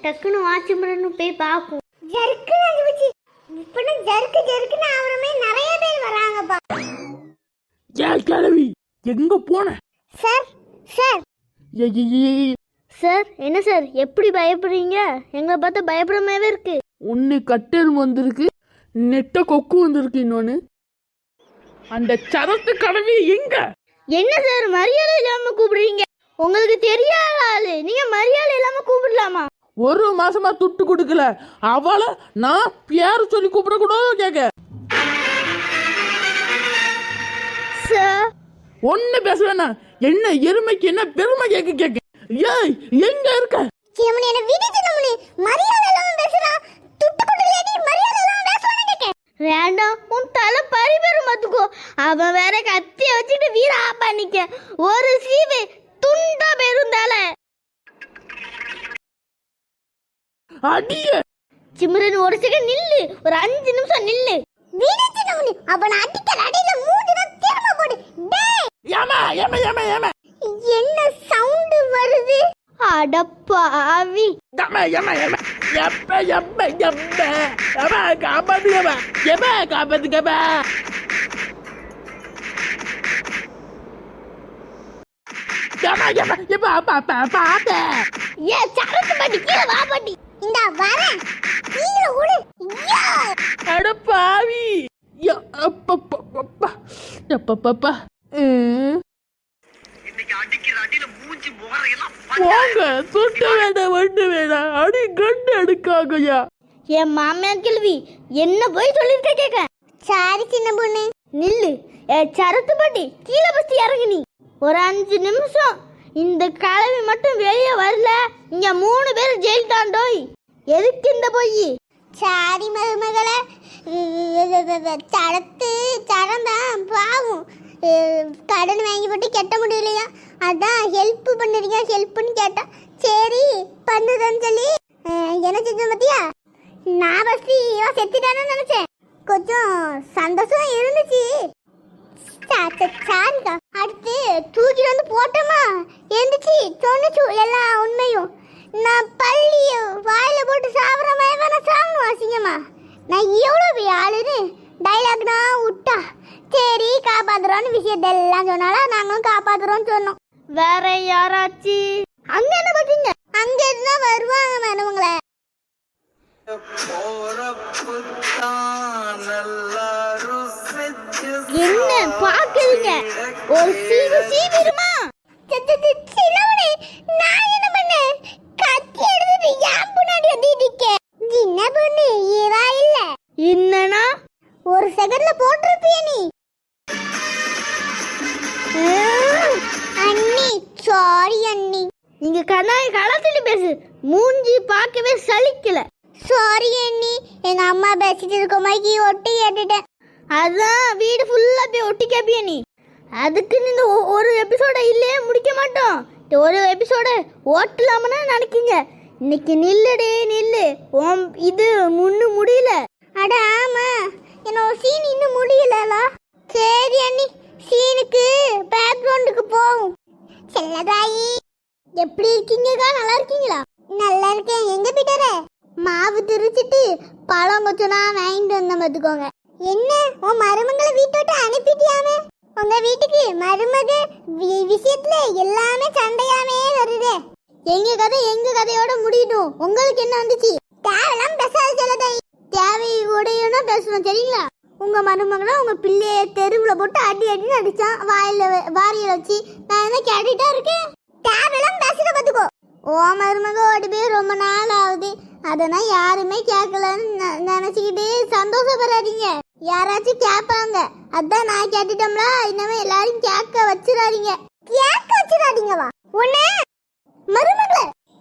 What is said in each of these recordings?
டக்குன்னு வாட்சிமரன்னு போய் பார்ப்போம். ஜருக்கு அவருமே நிறைய பேர் வராங்கப்பா. கிளவி எங்க போன? சார் சார் சார் என்ன சார் எப்படி பயப்படுறீங்க? எங்களை பார்த்தா பயப்படாமவே இருக்கு. ஒன்னு கட்டெரும்பு வந்திருக்கு, நெட்ட கொக்கு வந்திருக்கு, இன்னொன்னு அந்த சரத்து கடவி எங்க? என்ன சார் மரியாதை இல்லாம கூப்பிடுறீங்க? உங்களுக்கு தெரியாத ஆளு, நீங்க மரியாதை இல்லாம கூப்பிடலாமா? ஒரு மாசமா துட்டு கொடுக்கல, அவளை நான் பேரு சொல்லி கூப்பிட கூடாது கேக்க. சார் ஒண்ணு பேச வேணாம். என்ன எருமைக்கு என்ன பெருமை கேட்க கேட்க. ஏய் எங்க இருக்க? என்ன விடுச்சு நம்மளே மரியாதை இல்லாம பேசுறா. துட்டு கொடுக்கலடி மரியாதை இல்லாம பேசுவானே கேக்க. வேண்டாம், உன் தலை பரிபெரும் மத்துக்கோ. அவன் வேற கத்திய வச்சிட்டு வீர ஆப்பா நிக்க. ஒரு சீவு துண்டா பெருந்தால அடிய சிம்ரன் ஒரு செகண்ட் நில்லு, ஒரு 5 நிமிஷம் நில்லு. விடுச்சு நம்மளே அவன அடிக்கல அடியில மூஞ்சில திரும்ப போடு. டேய் ஏமா ஏமா ஏமா ஏமா என்ன சவுண்ட் வருது? அடப்பாவி. ஏமா ஏமா ஏமா எப்ப எப்ப எப்ப ஏமா காப்பாத்துக்கமா ஏமா காப்பாத்துக்கமா. ஏமா ஏமா ஏமா பாப்பா பாப்பா. ஏ சரத்து பட்டி கீழ வா பட்டி. இந்த வரேன் கீழ ஓடு. அட பாவி. அப்பப்பப்பப்பா எப்பப்பப்பா. போங்க, சுட்ட வேண்டாம் ஒண்ணு வேணாம். அடி கண்டு எடுக்காங்கய்யா. என் மாமியார் கேள்வி என்ன போய் சொல்லிருக்க கேக்க. சாரி சின்ன பொண்ணு நில்லு. சரத்து பட்டி கீழே பஸ்தி இறங்கு. நீ ஒரு 5 நிமிஷம் இந்த கிழவி மட்டும் வெளியே வரல, இங்க 3 பேர் ஜெயில் தாண்டோய். எதுக்கு இந்த போய்? சாரி மருமகளே, சரத்து சரந்தான் பாவம், கடன் வாங்கி போட்டு கெட்ட முடியலையா, அதான் ஹெல்ப் பண்ணுறீங்க ஹெல்ப்னு கேட்டா. சரி பண்ணுறேன்னு சொல்லி என்ன செஞ்ச பத்தியா. நான் பஸ்தி இவன் செத்துட்டானு நினைச்சேன். கொஞ்சம் சந்தோஷம் இருந்துச்சு. சாரிக்கா. அடுத்து தூக்கிட்டு வந்து போட்டோமா எழுந்துச்சு சொன்னிச்சு எல்லா உண்மையும். நான் பள்ளிய வாயில போட்டு சாப்பிட்ற மாதிரி வேணா சாப்பிடுவோம் அசிங்கம்மா. நான் எவ்வளோ பெரிய ஆளுன்னு டைலாக் தான் விட்டா. சரி காப்பாத்துறோன்னு விஷயத்தெல்லாம் சொன்னாலும் நாங்களும் காப்பாத்துறோம்னு சொன்னோம். வேற யாராச்சு அங்க என்ன பண்றீங்க? அங்க இருந்தா வருவாங்க மேடம்ங்களே. என்ன பாக்குறீங்க? ஒரு சீவு சீவிருமா? சின்னவனே நான் என்ன பண்ணேன்? கத்தி எடுத்துட்டு ஏன் முன்னாடி வந்துட்டீங்க? சின்ன பொண்ணு ஈரா இல்ல என்னன்னா ஒரு செகண்ட்ல போட்டிருப்பிய நீ. அண்ணி சாரி அண்ணி. நீங்க கண்ணாடி களத்துல பேசு, மூஞ்சி பார்க்கவே சலிக்கல. சாரி அண்ணி, எங்க அம்மா பேசிட்டு இருக்க மாதிரி ஒட்டி கேட்டுட்டேன். அதான் வீடு ஃபுல்லா போய் ஒட்டி கேப்பிய நீ. அதுக்கு நீங்க ஒரு எபிசோட இல்லையே முடிக்க மாட்டோம். ஒரு எபிசோட ஓட்டலாம்னு நினைக்கீங்க. இன்னைக்கு நில்லுடே நில்லு, இது முன்னு முடியல. அட ஆமா, என்னோட சீன் இன்னும் முடியலல. சரி அண்ணி, சீனுக்கு பேக்ரவுண்டுக்கு போவோம். செல்லதாயி எப்படி இருக்கீங்கக்கா? நல்லா இருக்கீங்களா? நல்லா இருக்கேன். எங்க போயிட்டார? மாவு திரிச்சிட்டு பழம் கொஞ்சம் வாங்கிட்டு வந்த பார்த்துக்கோங்க. என்ன உன் மருமகளை வீட்டை விட்டு அனுப்பிட்டியாமே? உங்க வீட்டுக்கு மருமக விஷயத்துல எல்லாமே சண்டையாமே வருது. எங்க கதையோட முடியட்டும். உங்களுக்கு என்ன வந்துச்சு? தேவையெல்லாம் பேசாத செல்லதாயி. தேவையோடையோட பேசணும் சரிங்களா? உங்க மருமகளை உங்க பிள்ளைய தெருவுல போட்டு அடி அடின்னு அடிச்சான் வாரியில வச்சு. நான் என்ன கேட்டுட்டா இருக்கேன்? தேவையெல்லாம் பேசுற பார்த்துக்கோ. ஓ மருமக ஓடி போய் ரொம்ப நாள் ஆகுது, அதெல்லாம் யாருமே கேட்கலன்னு நினைச்சுக்கிட்டு சந்தோஷப்படாதீங்க. யாராச்சும் கேட்பாங்க, அதான் நான் கேட்டுட்டோம்ல. இனிமே எல்லாரும் கேட்க வச்சிடாதீங்க. கேட்க வச்சிடாதீங்கவா? உன்ன மருமகள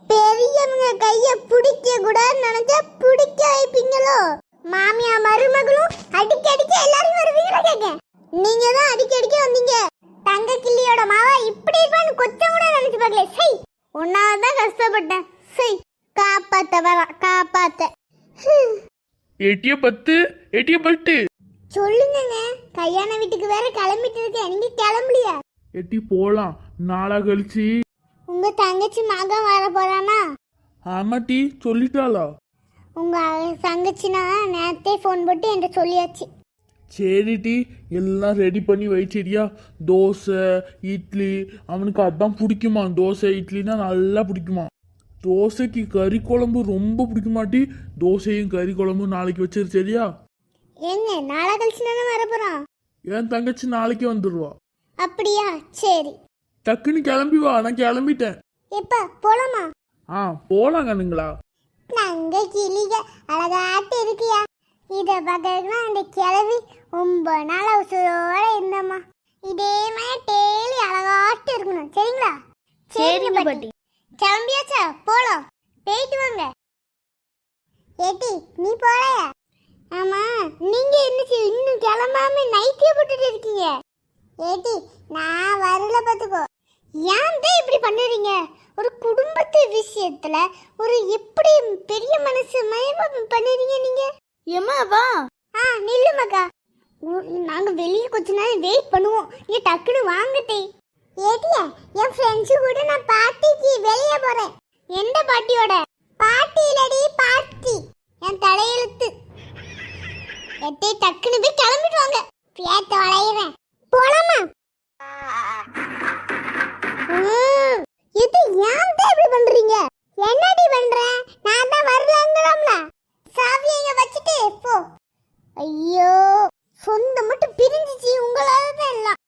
பெரியவங்க கைய பிடிக்க கூடாதுன்னு நினைச்சா பிடிக்க வைப்பீங்களோ? மாமியா மருமகளும் அடிக்க எல்லாரும் வருவீங்களா கேட்க? நீங்க தான் அடிக்க வந்தீங்க. தங்க கிள்ளியோட மாவா இப்படி இருப்பான்னு கொஞ்சம் கூட நினைச்சு பார்க்கல. சரி உன்னாதான் கஷ்டப்பட்டேன். சரி காப்பாத்த. எட்டிய பட்டு சொல்லுங்க. கல்யாண வீட்டுக்கு வேற கிளம்பிட்டு இருக்கேன், நீங்க கிளம்பலையா? எட்டி போலாம். நாளா கழிச்சு உங்க தங்கச்சி மகன் வர போறானா? ஆமாட்டி சொல்லிட்டாளா? உங்க தங்கச்சினா நேரத்தே ஃபோன் போட்டு என்கிட்ட சொல்லியாச்சு. சரிட்டி, எல்லாம் ரெடி பண்ணி வச்சிடியா? தோசை இட்லி, அவனுக்கு அதான் பிடிக்குமா. தோசை இட்லினா நல்லா பிடிக்குமா. தோசைக்கு கறி குழம்பு ரொம்ப பிடிக்குமாட்டி. தோசையும் கறி குழம்பும் நாளைக்கு வச்சிரு சரியா? ஏங்க நாளை கழிச்சு தானே வரப்போறோம். என் தங்கச்சி நாளைக்கு வந்துடுவா. அப்படியா? சரி. டக்குன்னு கிளம்பி வா, நான் கிளம்பிட்டேன். எப்ப போலாமா? போலாம் கண்ணுங்களா. நாங்க கிளிக அழகாட்டு இருக்கியா. இத பார்க்கறதுனா அந்த கிளவி ரொம்ப நாள் அவசரோட இருந்தம்மா. இதே மாதிரி டெய்லி அழகாட்டு இருக்கணும் சரிங்களா? சரிங்க பாட்டி. கிளம்பியாச்சா? போலாம். போயிட்டு வாங்க. ஏட்டி நீ போலையா? ஆமா, நீங்க என்ன இன்னும் கிளம்பாம நைட்டியே போட்டுட்டு இருக்கீங்க? ஏட்டி நான் வரல பாத்துக்கோ. ஏன் தான் இப்படி பண்ணுறீங்க? ஒரு குடும்பத்து விஷயத்துல ஒரு எப்படி பெரிய மனசு மயமா பண்ணுறீங்க நீங்க? ஏமா வா. நில்லு மகா. நாங்க வெளியே கொஞ்ச நேரம் வெயிட் பண்ணுவோம். நீ டக்குன்னு வாங்கட்டே. ஏட்டியா என் ஃப்ரெண்ட்ஸு கூட நான் பார்ட்டிக்கு வெளியே போறேன். எந்த பார்ட்டியோட? பார்ட்டி இல்லடி பார்ட்டி. என் தலையெழுத்து. எட்டே டக்குன்னு போய் கிளம்பிட்டு வாங்க. பேத்த வளையிறேன். போலாமா? இது ஏன் இப்படி பண்றீங்க? என்னடி பண்ற? நான் தான் வரலங்கறம்ல. சாவியை இங்க வச்சிட்டு போ. ஐயோ சொந்த மட்டும் பிரிஞ்சிச்சு உங்களால தான் எல்லாம்.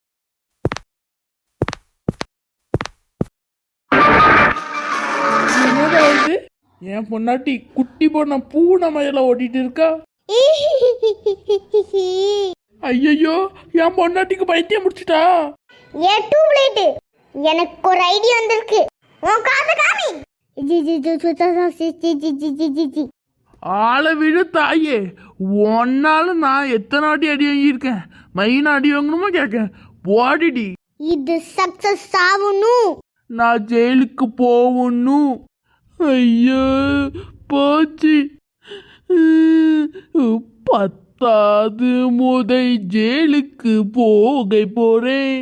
என்னடா இது? என் பொண்டாட்டி குட்டி பொண்ண பூனை மயில ஓட்டிட்டு இருக்கா. ஐயோ, என் பொண்டாட்டிக்கு பைத்தியம் முடிச்சிட்டா. ஏ டூப்லைட், எனக்கு ஒரு ஐடியா வந்திருக்கு. உன் காத காமி. ஆளை விடு தாயே. ஒன்னால நான் எத்தனை அடி அடி வாங்கியிருக்கேன். மைன அடி வாங்கணுமா கேட்க போடிடி. இது சக்சஸ் ஆகணும். நான் ஜெயிலுக்கு போகணும். ஐயோ போச்சு. 10வது முதை ஜெயிலுக்கு போக போறேன்.